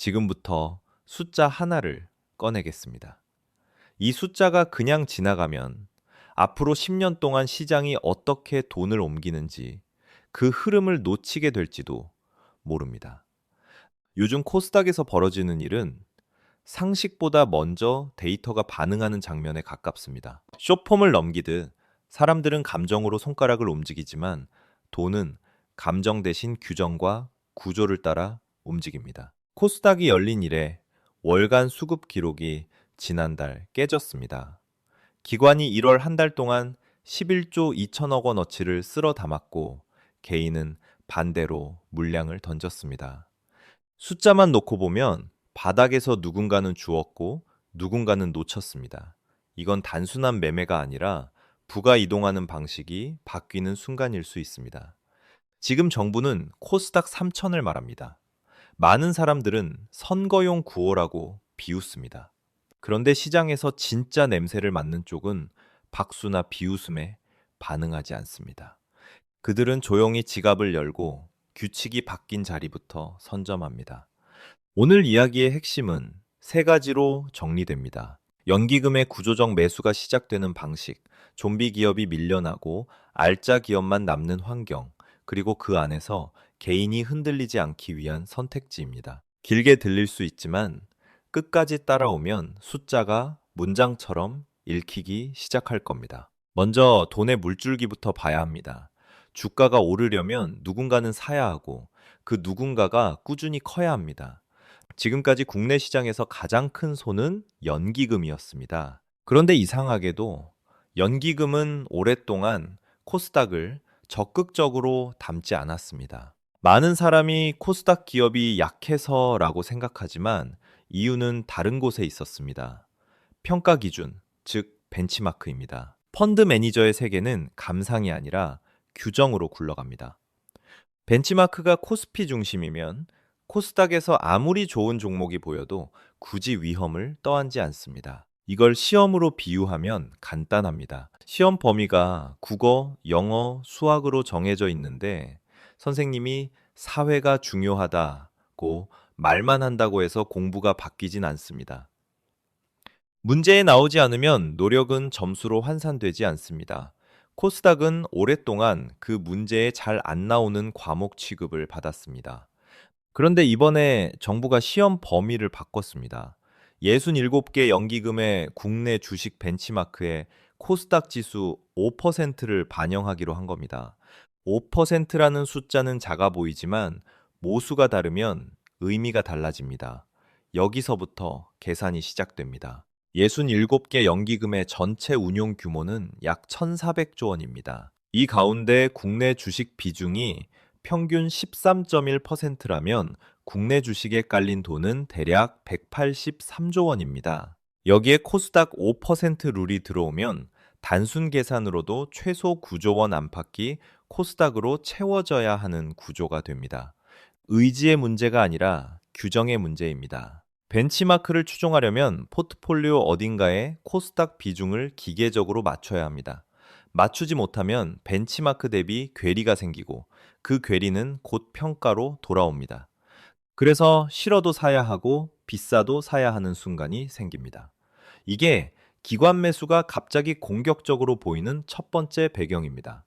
지금부터 숫자 하나를 꺼내겠습니다. 이 숫자가 그냥 지나가면 앞으로 10년 동안 시장이 어떻게 돈을 옮기는지 그 흐름을 놓치게 될지도 모릅니다. 요즘 코스닥에서 벌어지는 일은 상식보다 먼저 데이터가 반응하는 장면에 가깝습니다. 쇼폼을 넘기듯 사람들은 감정으로 손가락을 움직이지만 돈은 감정 대신 규정과 구조를 따라 움직입니다. 코스닥이 열린 이래 월간 수급 기록이 지난달 깨졌습니다. 기관이 1월 한 달 동안 11조 2천억 원어치를 쓸어 담았고 개인은 반대로 물량을 던졌습니다. 숫자만 놓고 보면 바닥에서 누군가는 주었고 누군가는 놓쳤습니다. 이건 단순한 매매가 아니라 부가 이동하는 방식이 바뀌는 순간일 수 있습니다. 지금 정부는 코스닥 3천을 말합니다. 많은 사람들은 선거용 구호라고 비웃습니다. 그런데 시장에서 진짜 냄새를 맡는 쪽은 박수나 비웃음에 반응하지 않습니다. 그들은 조용히 지갑을 열고 규칙이 바뀐 자리부터 선점합니다. 오늘 이야기의 핵심은 세 가지로 정리됩니다. 연기금의 구조적 매수가 시작되는 방식, 좀비 기업이 밀려나고 알짜 기업만 남는 환경, 그리고 그 안에서 개인이 흔들리지 않기 위한 선택지입니다. 길게 들릴 수 있지만 끝까지 따라오면 숫자가 문장처럼 읽히기 시작할 겁니다. 먼저 돈의 물줄기부터 봐야 합니다. 주가가 오르려면 누군가는 사야 하고 그 누군가가 꾸준히 커야 합니다. 지금까지 국내 시장에서 가장 큰 손은 연기금이었습니다. 그런데 이상하게도 연기금은 오랫동안 코스닥을 적극적으로 담지 않았습니다. 많은 사람이 코스닥 기업이 약해서라고 생각하지만 이유는 다른 곳에 있었습니다. 평가 기준, 즉 벤치마크입니다. 펀드 매니저의 세계는 감상이 아니라 규정으로 굴러갑니다. 벤치마크가 코스피 중심이면 코스닥에서 아무리 좋은 종목이 보여도 굳이 위험을 떠안지 않습니다. 이걸 시험으로 비유하면 간단합니다. 시험 범위가 국어, 영어, 수학으로 정해져 있는데 선생님이 사회가 중요하다고 말만 한다고 해서 공부가 바뀌진 않습니다. 문제에 나오지 않으면 노력은 점수로 환산되지 않습니다. 코스닥은 오랫동안 그 문제에 잘 안 나오는 과목 취급을 받았습니다. 그런데 이번에 정부가 시험 범위를 바꿨습니다. 67개 연기금의 국내 주식 벤치마크에 코스닥 지수 5%를 반영하기로 한 겁니다. 5%라는 숫자는 작아 보이지만 모수가 다르면 의미가 달라집니다. 여기서부터 계산이 시작됩니다. 67개 연기금의 전체 운용 규모는 약 1,400조 원입니다. 이 가운데 국내 주식 비중이 평균 13.1%라면 국내 주식에 깔린 돈은 대략 183조 원입니다. 여기에 코스닥 5% 룰이 들어오면 단순 계산으로도 최소 9조 원 안팎이 코스닥으로 채워져야 하는 구조가 됩니다. 의지의 문제가 아니라 규정의 문제입니다. 벤치마크를 추종하려면 포트폴리오 어딘가에 코스닥 비중을 기계적으로 맞춰야 합니다. 맞추지 못하면 벤치마크 대비 괴리가 생기고 그 괴리는 곧 평가로 돌아옵니다. 그래서 싫어도 사야 하고 비싸도 사야 하는 순간이 생깁니다. 이게 기관 매수가 갑자기 공격적으로 보이는 첫 번째 배경입니다.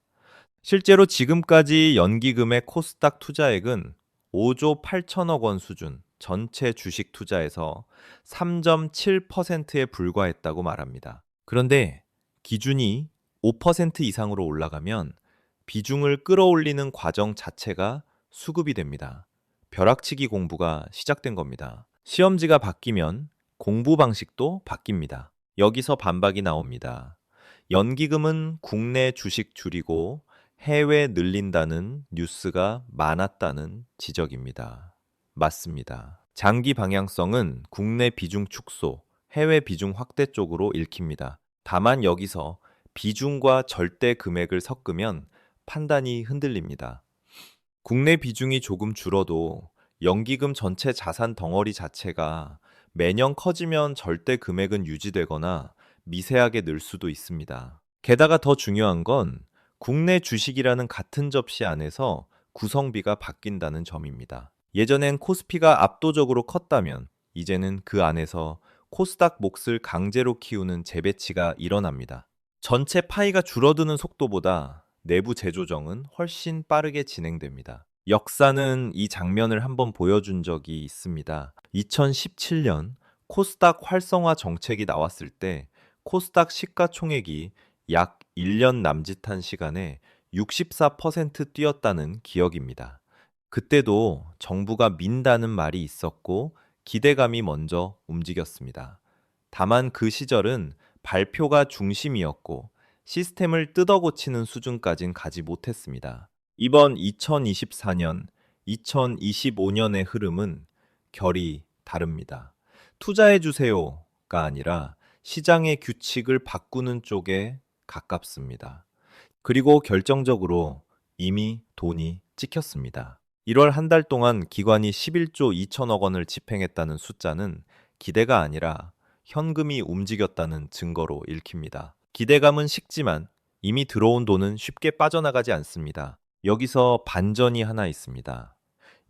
실제로 지금까지 연기금의 코스닥 투자액은 5조 8천억 원 수준, 전체 주식 투자에서 3.7%에 불과했다고 말합니다. 그런데 기준이 5% 이상으로 올라가면 비중을 끌어올리는 과정 자체가 수급이 됩니다. 벼락치기 공부가 시작된 겁니다. 시험지가 바뀌면 공부 방식도 바뀝니다. 여기서 반박이 나옵니다. 연기금은 국내 주식 줄이고 해외 늘린다는 뉴스가 많았다는 지적입니다. 맞습니다. 장기 방향성은 국내 비중 축소, 해외 비중 확대 쪽으로 읽힙니다. 다만 여기서 비중과 절대 금액을 섞으면 판단이 흔들립니다. 국내 비중이 조금 줄어도 연기금 전체 자산 덩어리 자체가 매년 커지면 절대 금액은 유지되거나 미세하게 늘 수도 있습니다. 게다가 더 중요한 건 국내 주식이라는 같은 접시 안에서 구성비가 바뀐다는 점입니다. 예전엔 코스피가 압도적으로 컸다면 이제는 그 안에서 코스닥 몫을 강제로 키우는 재배치가 일어납니다. 전체 파이가 줄어드는 속도보다 내부 재조정은 훨씬 빠르게 진행됩니다. 역사는 이 장면을 한번 보여준 적이 있습니다. 2017년 코스닥 활성화 정책이 나왔을 때 코스닥 시가총액이 약 1년 남짓한 시간에 64% 뛰었다는 기억입니다. 그때도 정부가 민다는 말이 있었고 기대감이 먼저 움직였습니다. 다만 그 시절은 발표가 중심이었고 시스템을 뜯어고치는 수준까진 가지 못했습니다. 이번 2024년, 2025년의 흐름은 결이 다릅니다. 투자해주세요가 아니라 시장의 규칙을 바꾸는 쪽에 가깝습니다. 그리고 결정적으로 이미 돈이 찍혔습니다. 1월 한 달 동안 기관이 11조 2천억 원을 집행했다는 숫자는 기대가 아니라 현금이 움직였다는 증거로 읽힙니다. 기대감은 식지만 이미 들어온 돈은 쉽게 빠져나가지 않습니다. 여기서 반전이 하나 있습니다.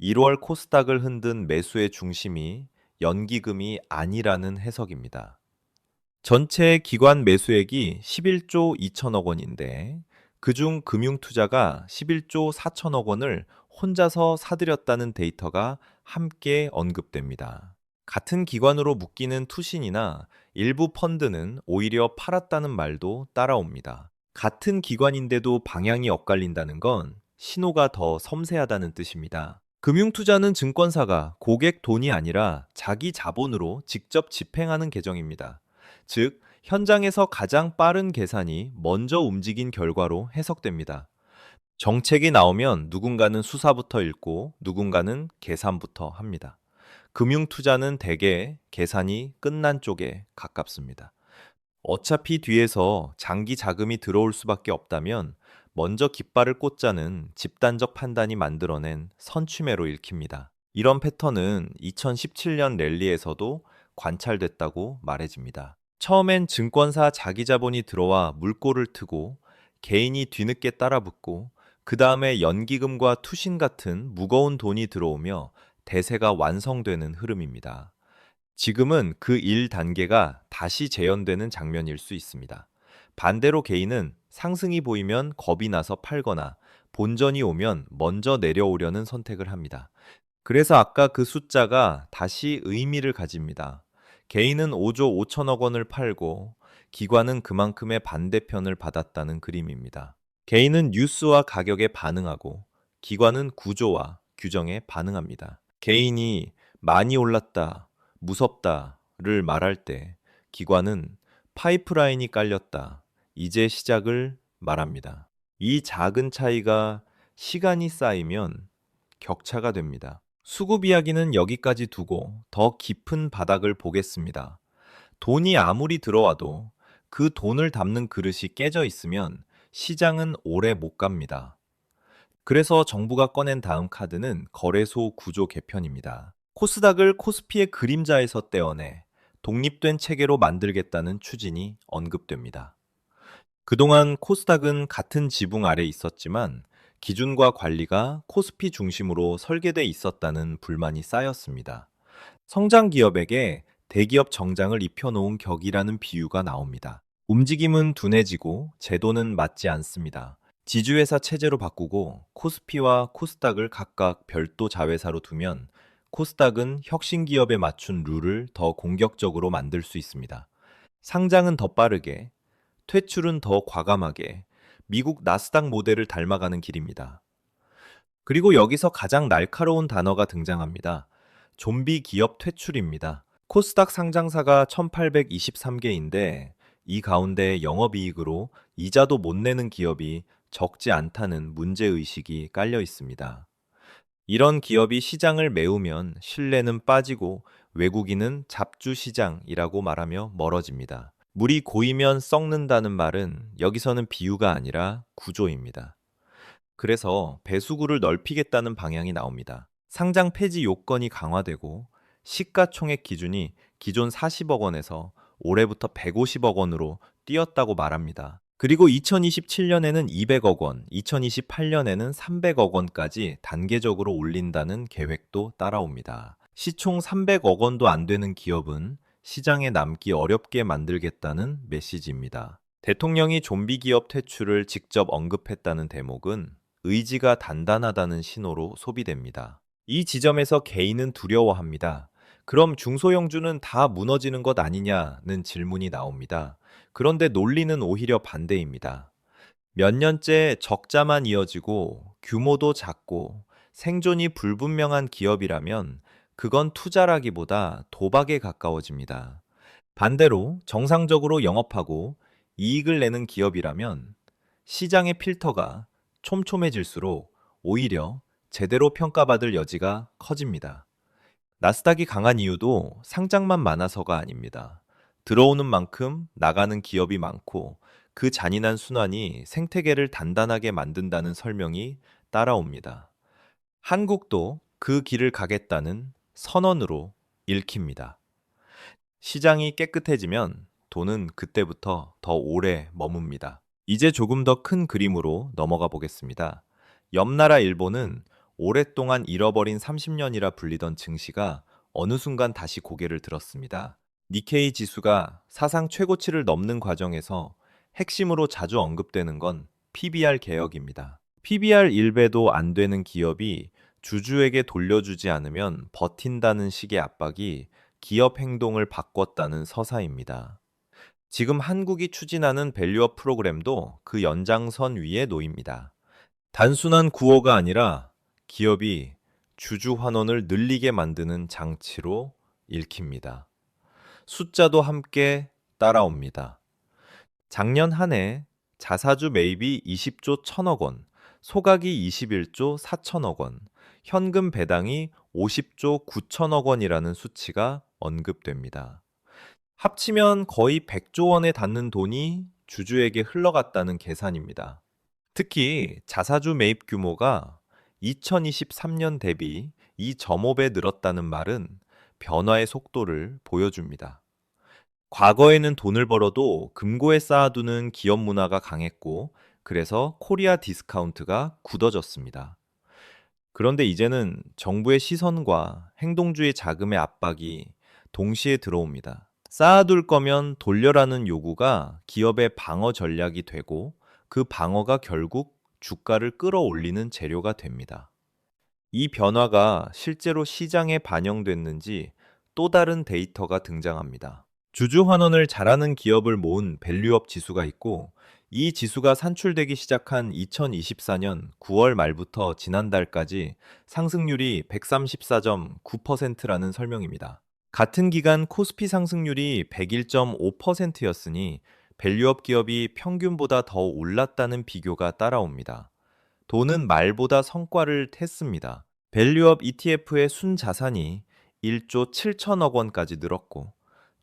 1월 코스닥을 흔든 매수의 중심이 연기금이 아니라는 해석입니다. 전체 기관 매수액이 11조 2천억 원인데 그중 금융투자가 11조 4천억 원을 혼자서 사들였다는 데이터가 함께 언급됩니다. 같은 기관으로 묶이는 투신이나 일부 펀드는 오히려 팔았다는 말도 따라옵니다. 같은 기관인데도 방향이 엇갈린다는 건 신호가 더 섬세하다는 뜻입니다. 금융투자는 증권사가 고객 돈이 아니라 자기 자본으로 직접 집행하는 계정입니다. 즉, 현장에서 가장 빠른 계산이 먼저 움직인 결과로 해석됩니다. 정책이 나오면 누군가는 수사부터 읽고 누군가는 계산부터 합니다. 금융투자는 대개 계산이 끝난 쪽에 가깝습니다. 어차피 뒤에서 장기 자금이 들어올 수밖에 없다면 먼저 깃발을 꽂자는 집단적 판단이 만들어낸 선취매로 읽힙니다. 이런 패턴은 2017년 랠리에서도 관찰됐다고 말해집니다. 처음엔 증권사 자기 자본이 들어와 물꼬를 트고 개인이 뒤늦게 따라붙고 그 다음에 연기금과 투신 같은 무거운 돈이 들어오며 대세가 완성되는 흐름입니다. 지금은 그 1단계가 다시 재현되는 장면일 수 있습니다. 반대로 개인은 상승이 보이면 겁이 나서 팔거나 본전이 오면 먼저 내려오려는 선택을 합니다. 그래서 아까 그 숫자가 다시 의미를 가집니다. 개인은 5조 5천억 원을 팔고 기관은 그만큼의 반대편을 받았다는 그림입니다. 개인은 뉴스와 가격에 반응하고 기관은 구조와 규정에 반응합니다. 개인이 많이 올랐다, 무섭다를 말할 때 기관은 파이프라인이 깔렸다, 이제 시작을 말합니다. 이 작은 차이가 시간이 쌓이면 격차가 됩니다. 수급 이야기는 여기까지 두고 더 깊은 바닥을 보겠습니다. 돈이 아무리 들어와도 그 돈을 담는 그릇이 깨져 있으면 시장은 오래 못 갑니다. 그래서 정부가 꺼낸 다음 카드는 거래소 구조 개편입니다. 코스닥을 코스피의 그림자에서 떼어내 독립된 체계로 만들겠다는 추진이 언급됩니다. 그동안 코스닥은 같은 지붕 아래 있었지만 기준과 관리가 코스피 중심으로 설계돼 있었다는 불만이 쌓였습니다. 성장 기업에게 대기업 정장을 입혀놓은 격이라는 비유가 나옵니다. 움직임은 둔해지고 제도는 맞지 않습니다. 지주회사 체제로 바꾸고 코스피와 코스닥을 각각 별도 자회사로 두면 코스닥은 혁신 기업에 맞춘 룰을 더 공격적으로 만들 수 있습니다. 상장은 더 빠르게, 퇴출은 더 과감하게 미국 나스닥 모델을 닮아가는 길입니다. 그리고 여기서 가장 날카로운 단어가 등장합니다. 좀비 기업 퇴출입니다. 코스닥 상장사가 1823개인데 이 가운데 영업이익으로 이자도 못 내는 기업이 적지 않다는 문제의식이 깔려 있습니다. 이런 기업이 시장을 메우면 신뢰는 빠지고 외국인은 잡주시장이라고 말하며 멀어집니다. 물이 고이면 썩는다는 말은 여기서는 비유가 아니라 구조입니다. 그래서 배수구를 넓히겠다는 방향이 나옵니다. 상장 폐지 요건이 강화되고 시가총액 기준이 기존 40억 원에서 올해부터 150억 원으로 뛰었다고 말합니다. 그리고 2027년에는 200억 원, 2028년에는 300억 원까지 단계적으로 올린다는 계획도 따라옵니다. 시총 300억 원도 안 되는 기업은 시장에 남기 어렵게 만들겠다는 메시지입니다. 대통령이 좀비 기업 퇴출을 직접 언급했다는 대목은 의지가 단단하다는 신호로 소비됩니다. 이 지점에서 개인은 두려워합니다. 그럼 중소형주는 다 무너지는 것 아니냐는 질문이 나옵니다. 그런데 논리는 오히려 반대입니다. 몇 년째 적자만 이어지고 규모도 작고 생존이 불분명한 기업이라면 그건 투자라기보다 도박에 가까워집니다. 반대로 정상적으로 영업하고 이익을 내는 기업이라면 시장의 필터가 촘촘해질수록 오히려 제대로 평가받을 여지가 커집니다. 나스닥이 강한 이유도 상장만 많아서가 아닙니다. 들어오는 만큼 나가는 기업이 많고 그 잔인한 순환이 생태계를 단단하게 만든다는 설명이 따라옵니다. 한국도 그 길을 가겠다는 선언으로 읽힙니다. 시장이 깨끗해지면 돈은 그때부터 더 오래 머뭅니다. 이제 조금 더 큰 그림으로 넘어가 보겠습니다. 옆나라 일본은 오랫동안 잃어버린 30년이라 불리던 증시가 어느 순간 다시 고개를 들었습니다. 니케이 지수가 사상 최고치를 넘는 과정에서 핵심으로 자주 언급되는 건 PBR 개혁입니다. PBR 1배도 안 되는 기업이 주주에게 돌려주지 않으면 버틴다는 식의 압박이 기업 행동을 바꿨다는 서사입니다. 지금 한국이 추진하는 밸류업 프로그램도 그 연장선 위에 놓입니다. 단순한 구호가 아니라 기업이 주주 환원을 늘리게 만드는 장치로 읽힙니다. 숫자도 함께 따라옵니다. 작년 한 해 자사주 매입이 20조 1천억 원, 소각이 21조 4천억 원, 현금 배당이 50조 9천억 원이라는 수치가 언급됩니다. 합치면 거의 100조 원에 닿는 돈이 주주에게 흘러갔다는 계산입니다. 특히 자사주 매입 규모가 2023년 대비 2.5배 늘었다는 말은 변화의 속도를 보여줍니다. 과거에는 돈을 벌어도 금고에 쌓아두는 기업 문화가 강했고, 그래서 코리아 디스카운트가 굳어졌습니다. 그런데 이제는 정부의 시선과 행동주의 자금의 압박이 동시에 들어옵니다. 쌓아둘 거면 돌려라는 요구가 기업의 방어 전략이 되고 그 방어가 결국 주가를 끌어올리는 재료가 됩니다. 이 변화가 실제로 시장에 반영됐는지 또 다른 데이터가 등장합니다. 주주 환원을 잘하는 기업을 모은 밸류업 지수가 있고 이 지수가 산출되기 시작한 2024년 9월 말부터 지난달까지 상승률이 134.9%라는 설명입니다. 같은 기간 코스피 상승률이 101.5%였으니 밸류업 기업이 평균보다 더 올랐다는 비교가 따라옵니다. 돈은 말보다 성과를 텄습니다. 밸류업 ETF의 순자산이 1조 7천억 원까지 늘었고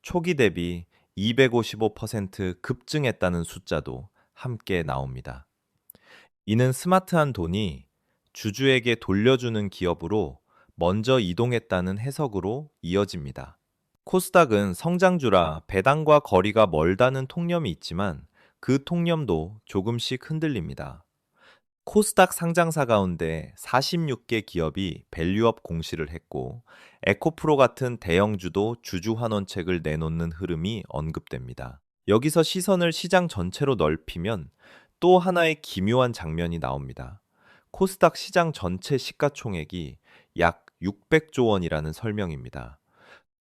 초기 대비 255% 급증했다는 숫자도 함께 나옵니다. 이는 스마트한 돈이 주주에게 돌려주는 기업으로 먼저 이동했다는 해석으로 이어집니다. 코스닥은 성장주라 배당과 거리가 멀다는 통념이 있지만 그 통념도 조금씩 흔들립니다. 코스닥 상장사 가운데 46개 기업이 밸류업 공시를 했고 에코프로 같은 대형주도 주주 환원책을 내놓는 흐름이 언급됩니다. 여기서 시선을 시장 전체로 넓히면 또 하나의 기묘한 장면이 나옵니다. 코스닥 시장 전체 시가총액이 약 600조 원이라는 설명입니다.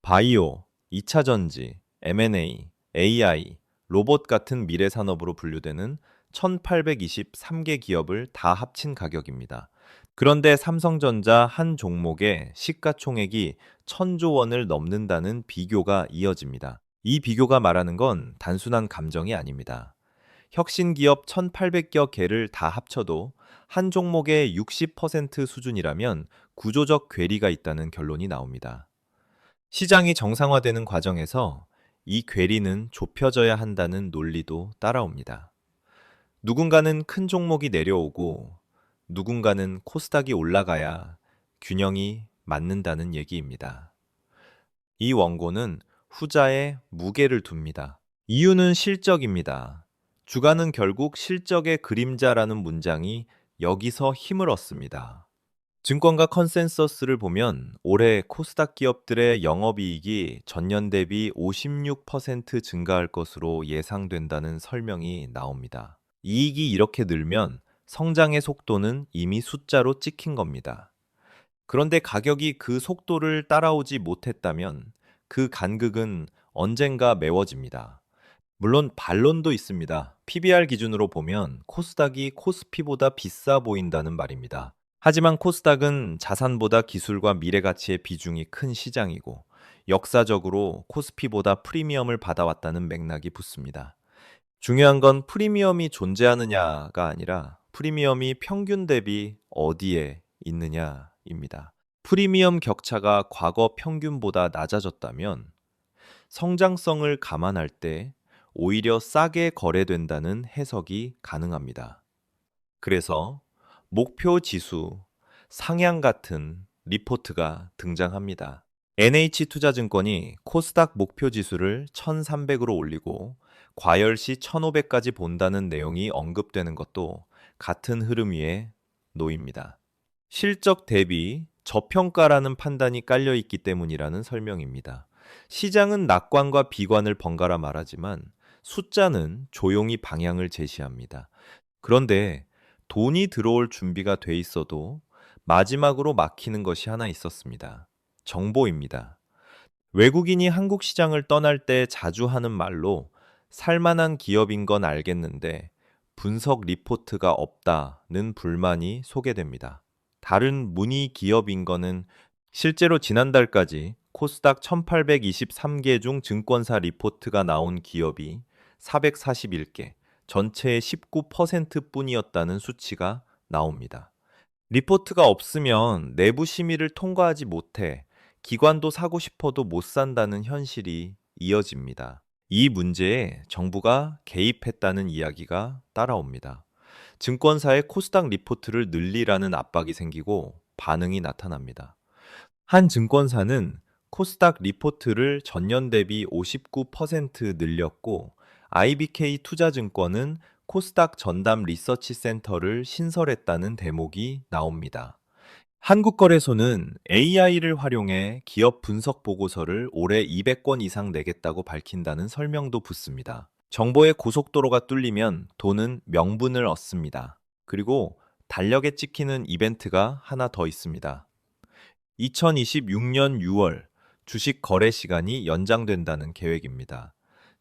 바이오, 2차 전지, M&A, AI, 로봇 같은 미래 산업으로 분류되는 1823개 기업을 다 합친 가격입니다. 그런데 삼성전자 한 종목의 시가총액이 1000조 원을 넘는다는 비교가 이어집니다. 이 비교가 말하는 건 단순한 감정이 아닙니다. 혁신 기업 1800여 개를 다 합쳐도 한 종목의 60% 수준이라면 구조적 괴리가 있다는 결론이 나옵니다. 시장이 정상화되는 과정에서 이 괴리는 좁혀져야 한다는 논리도 따라옵니다. 누군가는 큰 종목이 내려오고 누군가는 코스닥이 올라가야 균형이 맞는다는 얘기입니다. 이 원고는 후자에 무게를 둡니다. 이유는 실적입니다. 주가는 결국 실적의 그림자라는 문장이 여기서 힘을 얻습니다. 증권가 컨센서스를 보면 올해 코스닥 기업들의 영업이익이 전년 대비 56% 증가할 것으로 예상된다는 설명이 나옵니다. 이익이 이렇게 늘면 성장의 속도는 이미 숫자로 찍힌 겁니다. 그런데 가격이 그 속도를 따라오지 못했다면 그 간극은 언젠가 메워집니다. 물론 반론도 있습니다. PBR 기준으로 보면 코스닥이 코스피보다 비싸 보인다는 말입니다. 하지만 코스닥은 자산보다 기술과 미래 가치의 비중이 큰 시장이고 역사적으로 코스피보다 프리미엄을 받아왔다는 맥락이 붙습니다. 중요한 건 프리미엄이 존재하느냐가 아니라 프리미엄이 평균 대비 어디에 있느냐입니다. 프리미엄 격차가 과거 평균보다 낮아졌다면 성장성을 감안할 때 오히려 싸게 거래된다는 해석이 가능합니다. 그래서 목표 지수, 상향 같은 리포트가 등장합니다. NH투자증권이 코스닥 목표 지수를 1300으로 올리고 과열시 1500까지 본다는 내용이 언급되는 것도 같은 흐름 위에 놓입니다. 실적 대비 저평가라는 판단이 깔려 있기 때문이라는 설명입니다. 시장은 낙관과 비관을 번갈아 말하지만 숫자는 조용히 방향을 제시합니다. 그런데 돈이 들어올 준비가 돼 있어도 마지막으로 막히는 것이 하나 있었습니다. 정보입니다. 외국인이 한국 시장을 떠날 때 자주 하는 말로 살만한 기업인 건 알겠는데 분석 리포트가 없다는 불만이 소개됩니다. 다른 문의 기업인 거는 실제로 지난달까지 코스닥 1823개 중 증권사 리포트가 나온 기업이 441개, 전체의 19%뿐이었다는 수치가 나옵니다. 리포트가 없으면 내부 심의를 통과하지 못해 기관도 사고 싶어도 못 산다는 현실이 이어집니다. 이 문제에 정부가 개입했다는 이야기가 따라옵니다. 증권사의 코스닥 리포트를 늘리라는 압박이 생기고 반응이 나타납니다. 한 증권사는 코스닥 리포트를 전년 대비 59% 늘렸고 IBK 투자증권은 코스닥 전담 리서치 센터를 신설했다는 대목이 나옵니다. 한국거래소는 AI를 활용해 기업 분석 보고서를 올해 200건 이상 내겠다고 밝힌다는 설명도 붙습니다. 정보의 고속도로가 뚫리면 돈은 명분을 얻습니다. 그리고 달력에 찍히는 이벤트가 하나 더 있습니다. 2026년 6월 주식 거래 시간이 연장된다는 계획입니다.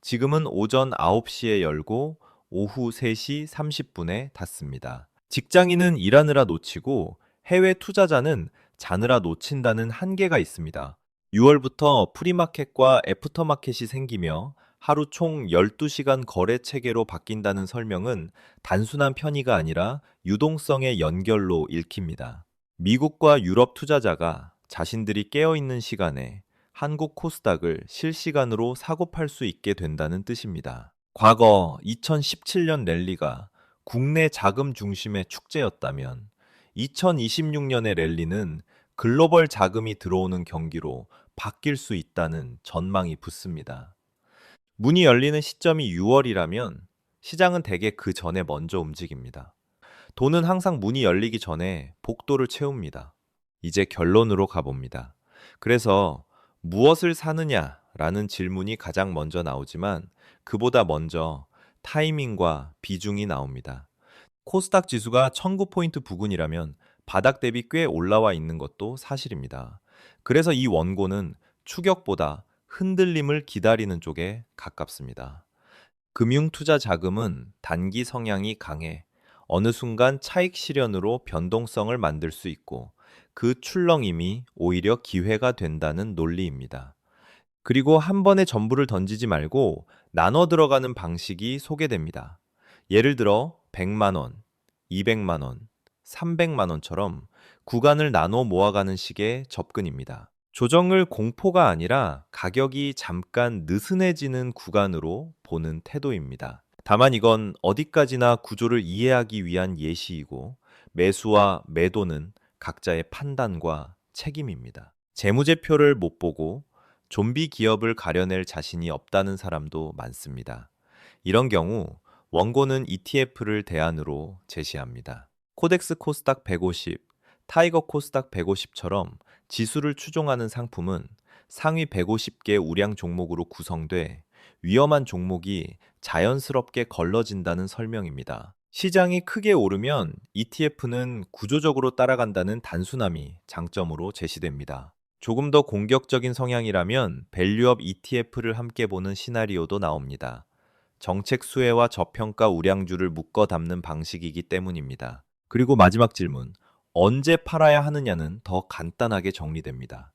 지금은 오전 9시에 열고 오후 3시 30분에 닫습니다. 직장인은 일하느라 놓치고 해외 투자자는 자느라 놓친다는 한계가 있습니다. 6월부터 프리마켓과 애프터마켓이 생기며 하루 총 12시간 거래 체계로 바뀐다는 설명은 단순한 편의가 아니라 유동성의 연결로 읽힙니다. 미국과 유럽 투자자가 자신들이 깨어있는 시간에 한국 코스닥을 실시간으로 사고 팔 수 있게 된다는 뜻입니다. 과거 2017년 랠리가 국내 자금 중심의 축제였다면 2026년의 랠리는 글로벌 자금이 들어오는 경기로 바뀔 수 있다는 전망이 붙습니다. 문이 열리는 시점이 6월이라면 시장은 대개 그 전에 먼저 움직입니다. 돈은 항상 문이 열리기 전에 복도를 채웁니다. 이제 결론으로 가봅니다. 그래서 무엇을 사느냐라는 질문이 가장 먼저 나오지만 그보다 먼저 타이밍과 비중이 나옵니다. 코스닥 지수가 1900포인트 부근이라면 바닥 대비 꽤 올라와 있는 것도 사실입니다. 그래서 이 원고는 추격보다 흔들림을 기다리는 쪽에 가깝습니다. 금융투자 자금은 단기 성향이 강해 어느 순간 차익 실현으로 변동성을 만들 수 있고 그 출렁임이 오히려 기회가 된다는 논리입니다. 그리고 한 번에 전부를 던지지 말고 나눠 들어가는 방식이 소개됩니다. 예를 들어 100만 원, 200만 원, 300만 원처럼 구간을 나눠 모아가는 식의 접근입니다. 조정을 공포가 아니라 가격이 잠깐 느슨해지는 구간으로 보는 태도입니다. 다만 이건 어디까지나 구조를 이해하기 위한 예시이고 매수와 매도는 각자의 판단과 책임입니다. 재무제표를 못 보고 좀비 기업을 가려낼 자신이 없다는 사람도 많습니다. 이런 경우 원고는 ETF를 대안으로 제시합니다. 코덱스 코스닥 150, 타이거 코스닥 150처럼 지수를 추종하는 상품은 상위 150개 우량 종목으로 구성돼 위험한 종목이 자연스럽게 걸러진다는 설명입니다. 시장이 크게 오르면 ETF는 구조적으로 따라간다는 단순함이 장점으로 제시됩니다. 조금 더 공격적인 성향이라면 밸류업 ETF를 함께 보는 시나리오도 나옵니다. 정책 수혜와 저평가 우량주를 묶어 담는 방식이기 때문입니다. 그리고 마지막 질문. 언제 팔아야 하느냐는 더 간단하게 정리됩니다.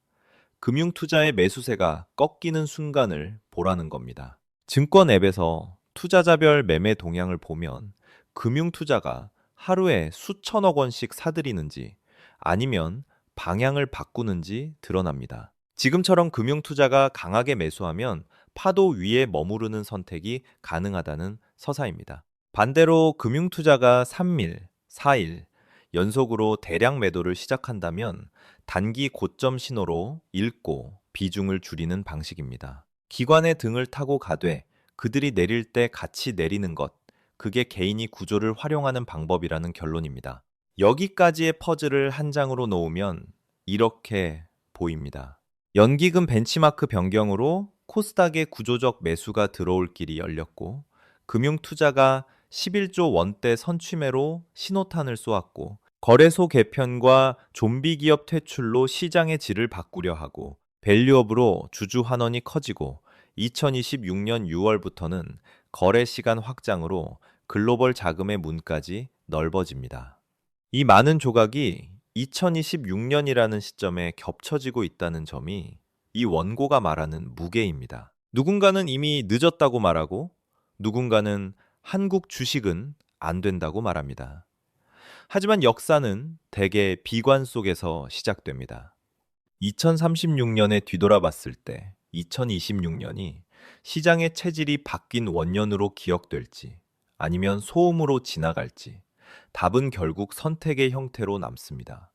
금융투자의 매수세가 꺾이는 순간을 보라는 겁니다. 증권 앱에서 투자자별 매매 동향을 보면 금융투자가 하루에 수천억 원씩 사들이는지 아니면 방향을 바꾸는지 드러납니다. 지금처럼 금융투자가 강하게 매수하면 파도 위에 머무르는 선택이 가능하다는 서사입니다. 반대로 금융투자가 3일, 4일 연속으로 대량 매도를 시작한다면 단기 고점 신호로 읽고 비중을 줄이는 방식입니다. 기관의 등을 타고 가되 그들이 내릴 때 같이 내리는 것, 그게 개인이 구조를 활용하는 방법이라는 결론입니다. 여기까지의 퍼즐을 한 장으로 놓으면 이렇게 보입니다. 연기금 벤치마크 변경으로 코스닥의 구조적 매수가 들어올 길이 열렸고, 금융투자가 11조 원대 선취매로 신호탄을 쏘았고, 거래소 개편과 좀비 기업 퇴출로 시장의 질을 바꾸려 하고, 밸류업으로 주주 환원이 커지고, 2026년 6월부터는 거래 시간 확장으로 글로벌 자금의 문까지 넓어집니다. 이 많은 조각이 2026년이라는 시점에 겹쳐지고 있다는 점이 이 원고가 말하는 무게입니다. 누군가는 이미 늦었다고 말하고 누군가는 한국 주식은 안 된다고 말합니다. 하지만 역사는 대개 비관 속에서 시작됩니다. 2036년에 뒤돌아봤을 때 2026년이 시장의 체질이 바뀐 원년으로 기억될지 아니면 소음으로 지나갈지 답은 결국 선택의 형태로 남습니다.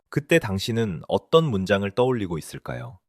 그때 당신은 어떤 문장을 떠올리고 있을까요?